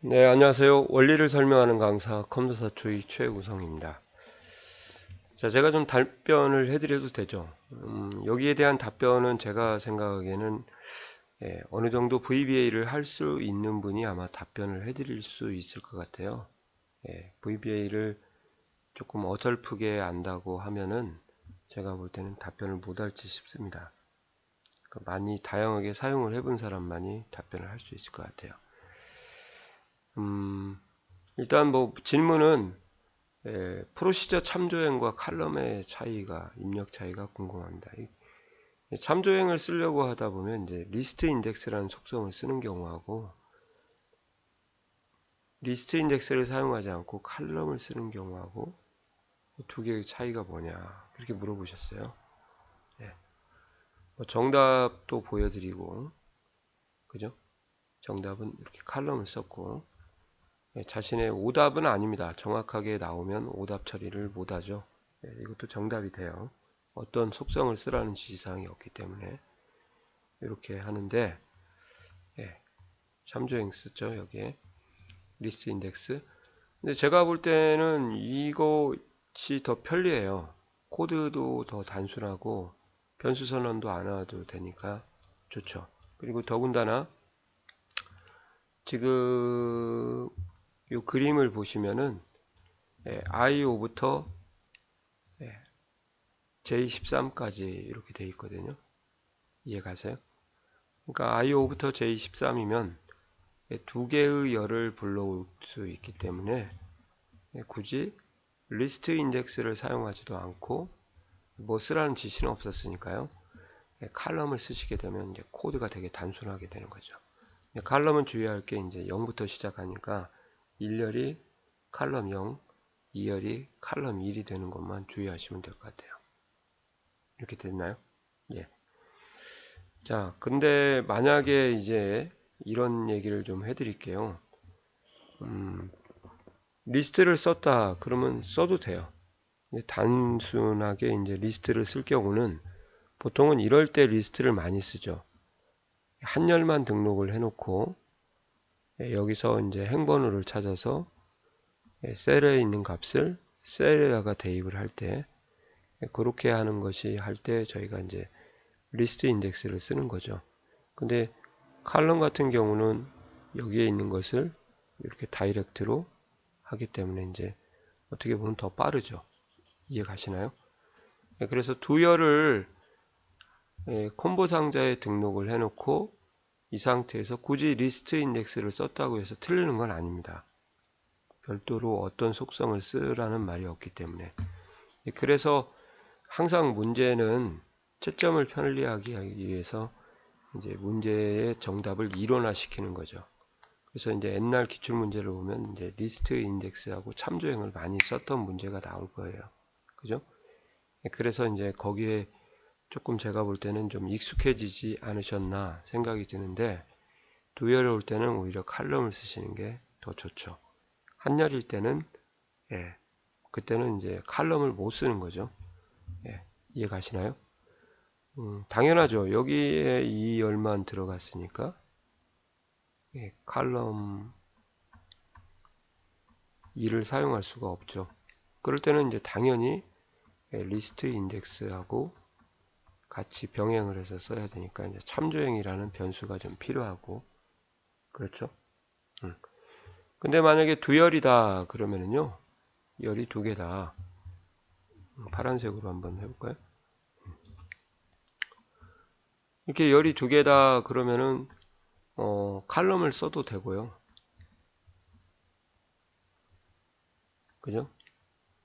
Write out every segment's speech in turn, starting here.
네, 안녕하세요. 원리를 설명하는 강사 컴퓨터 사초의 최우성입니다. 자, 제가 좀 답변을 해드려도 되죠? 여기에 대한 답변은 제가 생각하기에는 어느 정도 VBA를 할 수 있는 분이 아마 답변을 해드릴 수 있을 것 같아요. VBA를 조금 어설프게 안다고 하면은 제가 볼 때는 답변을 못할지 싶습니다. 그러니까 많이 다양하게 사용을 해본 사람만이 답변을 할 수 있을 것 같아요. 일단 뭐 질문은 프로시저 참조행과 칼럼의 차이가, 입력 차이가 궁금합니다. 참조행을 쓰려고 하다 보면 이제 리스트 인덱스라는 속성을 쓰는 경우하고 리스트 인덱스를 사용하지 않고 칼럼을 쓰는 경우하고 두 개의 차이가 뭐냐 그렇게 물어보셨어요. 뭐 정답도 보여드리고 그죠? 정답은 이렇게 칼럼을 썼고 자신의 오답은 아닙니다. 정확하게 나오면 오답 처리를 못하죠. 이것도 정답이 돼요. 어떤 속성을 쓰라는 지시사항이 없기 때문에 이렇게 하는데 참조행 쓰죠. 여기에 리스트 인덱스. 근데 제가 볼 때는 이것이 더 편리해요. 코드도 더 단순하고 변수 선언도 안 와도 되니까 좋죠. 그리고 더군다나 지금 이 그림을 보시면은 IO부터 J13까지 이렇게 되어 있거든요. 이해가세요? 그러니까 IO부터 J13이면 두 개의 열을 불러올 수 있기 때문에 굳이 리스트 인덱스를 사용하지도 않고 뭐 쓰라는 지시는 없었으니까요. 칼럼을 쓰시게 되면 이제 코드가 되게 단순하게 되는 거죠. 칼럼은 주의할 게 이제 0부터 시작하니까 1열이 칼럼 0, 2열이 칼럼 1이 되는 것만 주의하시면 될 것 같아요. 이렇게 됐나요? 예. 자, 근데 만약에 이제 이런 얘기를 좀 해드릴게요. 리스트를 썼다 그러면 써도 돼요. 단순하게 이제 리스트를 쓸 경우는 보통은 이럴 때 리스트를 많이 쓰죠. 한 열만 등록을 해놓고 여기서 이제 행번호를 찾아서 셀에 있는 값을 셀에다가 대입을 할 때 그렇게 하는 것이 할 때 저희가 이제 리스트 인덱스를 쓰는 거죠. 근데 칼럼 같은 경우는 여기에 있는 것을 이렇게 다이렉트로 하기 때문에 이제 어떻게 보면 더 빠르죠. 이해 가시나요? 그래서 두 열을 콤보 상자에 등록을 해놓고 이 상태에서 굳이 리스트 인덱스를 썼다고 해서 틀리는 건 아닙니다. 별도로 어떤 속성을 쓰라는 말이 없기 때문에. 그래서 항상 문제는 채점을 편리하게 하기 위해서 이제 문제의 정답을 이론화시키는 거죠. 그래서 이제 옛날 기출 문제를 보면 이제 리스트 인덱스하고 참조행을 많이 썼던 문제가 나올 거예요. 그죠? 그래서 이제 거기에 조금 제가 볼 때는 좀 익숙해지지 않으셨나 생각이 드는데 두 열이 올 때는 오히려 칼럼을 쓰시는 게 더 좋죠. 한 열일 때는 그때는 이제 칼럼을 못 쓰는 거죠. 이해 가시나요? 당연하죠. 여기에 이 열만 들어갔으니까 칼럼 2를 사용할 수가 없죠. 그럴 때는 이제 당연히 리스트 인덱스하고 같이 병행을 해서 써야 되니까 이제 참조행이라는 변수가 좀 필요하고 그렇죠. 근데 만약에 두 열이다 그러면은요 열이 두 개다 파란색으로 한번 해볼까요? 이렇게 열이 두 개다 그러면은 칼럼을 써도 되고요. 그죠?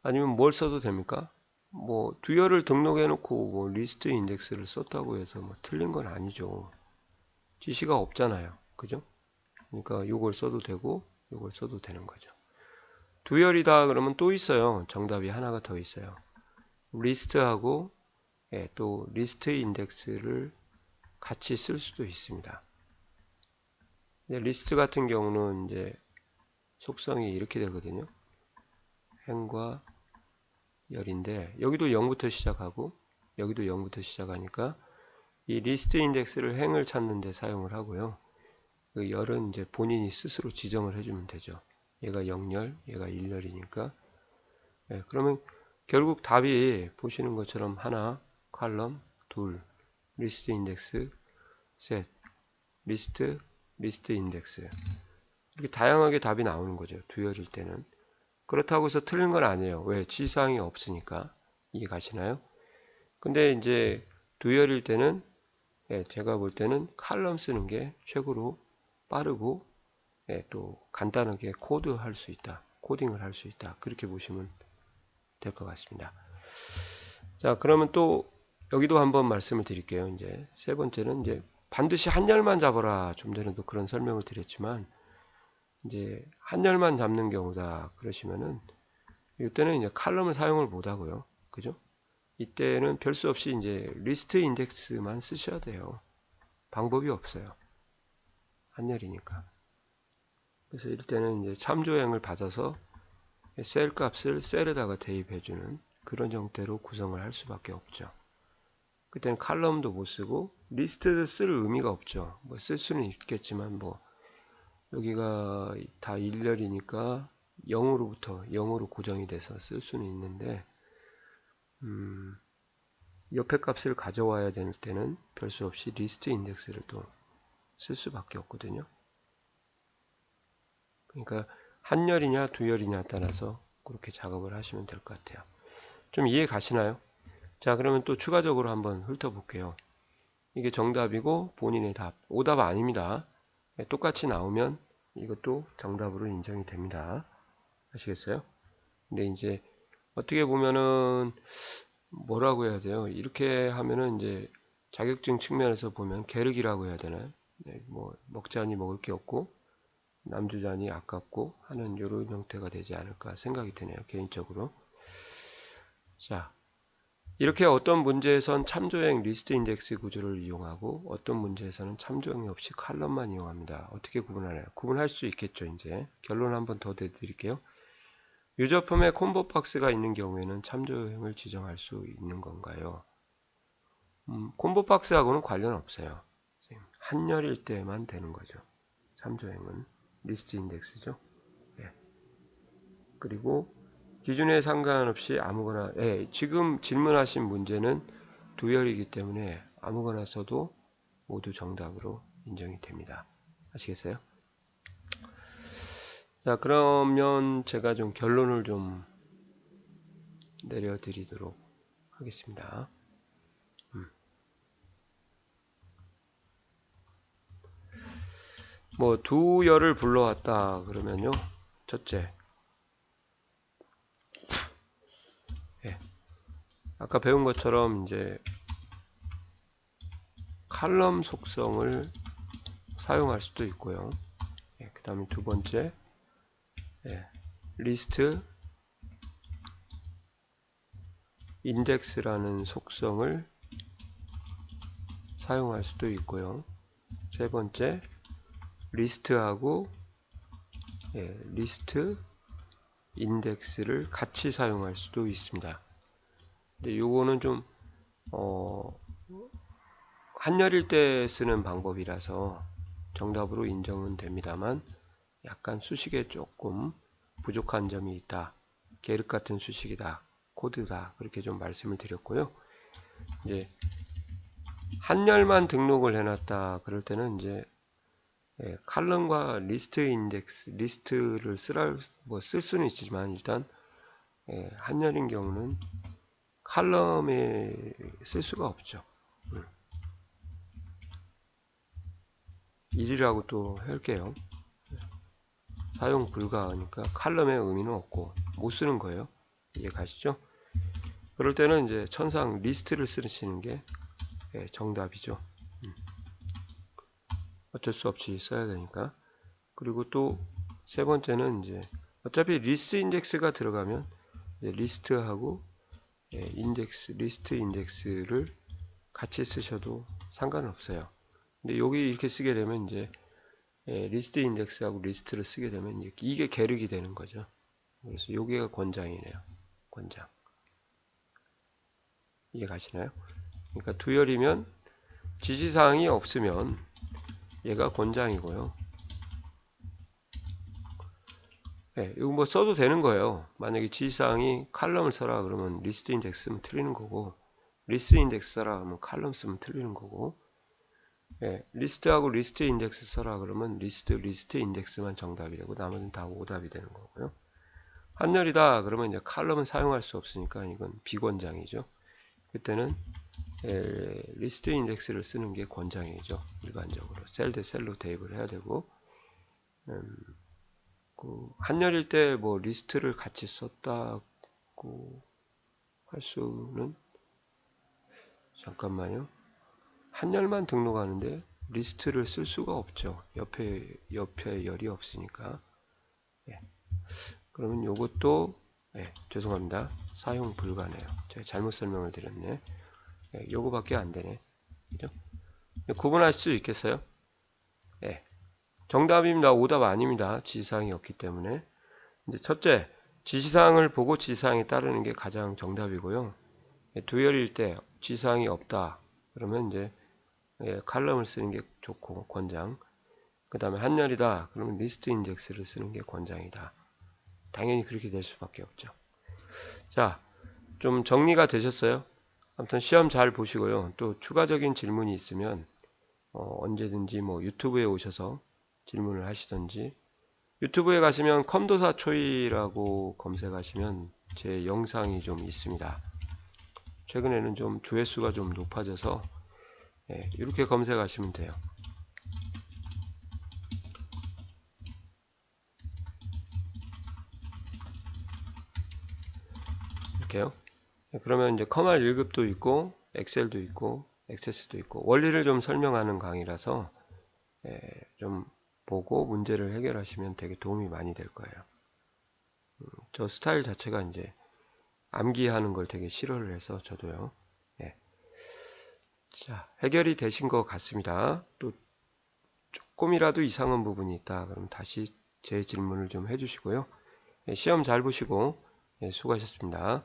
아니면 뭘 써도 됩니까? 뭐 두 열을 등록해 놓고 뭐 리스트 인덱스를 썼다고 해서 뭐 틀린 건 아니죠. 지시가 없잖아요. 그죠? 그러니까 이걸 써도 되고 이걸 써도 되는 거죠. 두 열이다 그러면 또 있어요. 정답이 하나가 더 있어요. 리스트하고 또 리스트 인덱스를 같이 쓸 수도 있습니다. 리스트 같은 경우는 이제 속성이 이렇게 되거든요. 행과 열인데 여기도 0부터 시작하고 여기도 0부터 시작하니까 이 리스트 인덱스를 행을 찾는 데 사용을 하고요. 그 열은 이제 본인이 스스로 지정을 해주면 되죠. 얘가 0열, 얘가 1열이니까. 예, 그러면 결국 답이 보시는 것처럼 하나, 칼럼, 둘, 리스트 인덱스, 셋, 리스트, 리스트 인덱스. 이렇게 다양하게 답이 나오는 거죠. 두열일 때는. 그렇다고 해서 틀린 건 아니에요. 왜? 지시사항이 없으니까. 이해 가시나요? 근데 이제 두열일 때는 예, 제가 볼 때는 칼럼 쓰는 게 최고로 빠르고 예, 또 간단하게 코드할 수 있다. 코딩을 할 수 있다. 그렇게 보시면 될 것 같습니다. 자, 그러면 또 여기도 한번 말씀을 드릴게요. 이제 세 번째는 이제 반드시 한 열만 잡아라. 좀 전에도 그런 설명을 드렸지만 이제 한 열만 잡는 경우다. 그러시면은 이때는 이제 칼럼을 사용을 못 하고요. 그죠? 이때는 별 수 없이 이제 리스트 인덱스만 쓰셔야 돼요. 방법이 없어요. 한 열이니까. 그래서 이때는 이제 참조형을 받아서 셀 값을 셀에다가 대입해주는 그런 형태로 구성을 할 수밖에 없죠. 그때는 칼럼도 못 쓰고 리스트를 쓸 의미가 없죠. 뭐 쓸 수는 있겠지만 뭐 여기가 다 1열이니까 0으로부터 0으로 고정이 돼서 쓸 수는 있는데 옆에 값을 가져와야 될 때는 별 수 없이 리스트 인덱스를 또 쓸 수밖에 없거든요. 그러니까 한 열이냐 두 열이냐 따라서 그렇게 작업을 하시면 될 것 같아요. 좀 이해 가시나요? 자, 그러면 또 추가적으로 한번 훑어볼게요. 이게 정답이고 본인의 답. 오답 아닙니다. 똑같이 나오면 이것도 정답으로 인정이 됩니다. 아시겠어요? 근데 이제 어떻게 보면은 뭐라고 해야 돼요? 이렇게 하면은 이제 자격증 측면에서 보면 계륵이라고 해야 되나요? 네, 뭐 먹자니 먹을 게 없고 남주자니 아깝고 하는 이런 형태가 되지 않을까 생각이 드네요. 개인적으로. 자, 이렇게 어떤 문제에선 참조형 리스트 인덱스 구조를 이용하고 어떤 문제에서는 참조형이 없이 칼럼만 이용합니다. 어떻게 구분하나요? 구분할 수 있겠죠. 이제 결론 한번 더 내드릴게요. 유저폼에 콤보 박스가 있는 경우에는 참조형을 지정할 수 있는 건가요? 콤보 박스하고는 관련 없어요. 한 열일 때만 되는 거죠. 참조형은 리스트 인덱스죠. 예. 그리고 기준에 상관없이 아무거나 지금 질문하신 문제는 두열이기 때문에 아무거나 써도 모두 정답으로 인정이 됩니다. 아시겠어요? 자, 그러면 제가 좀 결론을 좀 내려드리도록 하겠습니다. 뭐 두열을 불러왔다 그러면요. 첫째, 예. 아까 배운 것처럼 이제 칼럼 속성을 사용할 수도 있고요. 예, 그 다음에 두 번째, 예, 리스트 인덱스라는 속성을 사용할 수도 있고요. 세 번째, 리스트하고 리스트 인덱스를 같이 사용할 수도 있습니다. 근데 요거는 좀 한열일 때 쓰는 방법이라서 정답으로 인정은 됩니다만 약간 수식에 조금 부족한 점이 있다. 계륵 같은 수식이다. 코드다. 그렇게 좀 말씀을 드렸고요. 이제 한열만 등록을 해놨다. 그럴 때는 이제 칼럼과 리스트 인덱스, 리스트를 쓸 수는 있지만 일단 한열인 경우는 칼럼에 쓸 수가 없죠. 1이라고 또 할게요. 사용 불가하니까 칼럼의 의미는 없고 못 쓰는 거예요. 이해 가시죠? 그럴 때는 이제 천상 리스트를 쓰시는 게 정답이죠. 어쩔 수 없이 써야 되니까. 그리고 또 세 번째는 이제 어차피 리스트 인덱스가 들어가면 이제 리스트하고 리스트 인덱스를 같이 쓰셔도 상관없어요. 근데 여기 이렇게 쓰게 되면 이제 리스트 인덱스하고 리스트를 쓰게 되면 이게 계륵이 되는 거죠. 그래서 여기가 권장이네요. 권장. 이해 가시나요? 그러니까 두열이면 지시사항이 없으면 얘가 권장이고요. 네, 이거 뭐 써도 되는 거예요. 만약에 지시사항이 칼럼을 써라 그러면 리스트 인덱스 쓰면 틀리는 거고, 리스트 인덱스 써라 하면 칼럼 쓰면 틀리는 거고, 예, 리스트하고 리스트 인덱스 써라 그러면 리스트 인덱스만 정답이 되고 나머지는 다 오답이 되는 거고요. 한열이다 그러면 이제 칼럼은 사용할 수 없으니까 이건 비권장이죠. 그때는 리스트 인덱스를 쓰는 게 권장이죠. 일반적으로 셀 대 셀로 대입을 해야 되고, 한열일 때 뭐 리스트를 같이 썼다고 할 수는, 잠깐만요. 한열만 등록하는데 리스트를 쓸 수가 없죠. 옆에 열이 없으니까. 예. 그러면 요것도 죄송합니다. 사용 불가네요. 제가 잘못 설명을 드렸네. 요거밖에 안 되네. 그죠? 구분할 수 있겠어요? 예. 정답입니다. 오답 아닙니다. 지시사항이 없기 때문에. 이제 첫째, 지시사항을 보고 지시사항에 따르는 게 가장 정답이고요. 두열일 때 지시사항이 없다. 그러면 이제 칼럼을 쓰는 게 좋고 권장. 그 다음에 한열이다. 그러면 리스트 인덱스를 쓰는 게 권장이다. 당연히 그렇게 될 수밖에 없죠. 자, 좀 정리가 되셨어요? 아무튼 시험 잘 보시고요. 또 추가적인 질문이 있으면 언제든지 뭐 유튜브에 오셔서 질문을 하시던지, 유튜브에 가시면 컴도사 초이라고 검색하시면 제 영상이 좀 있습니다. 최근에는 좀 조회수가 좀 높아져서 이렇게 검색하시면 돼요. 이렇게요. 그러면 이제 컴활 1급도 있고 엑셀도 있고 액세스도 있고 원리를 좀 설명하는 강의라서 좀 보고 문제를 해결하시면 되게 도움이 많이 될 거예요. 저 스타일 자체가 이제 암기하는 걸 되게 싫어를 해서 저도요. 예. 자, 해결이 되신 것 같습니다. 또 조금이라도 이상한 부분이 있다. 그럼 다시 제 질문을 좀 해주시고요. 시험 잘 보시고 수고하셨습니다.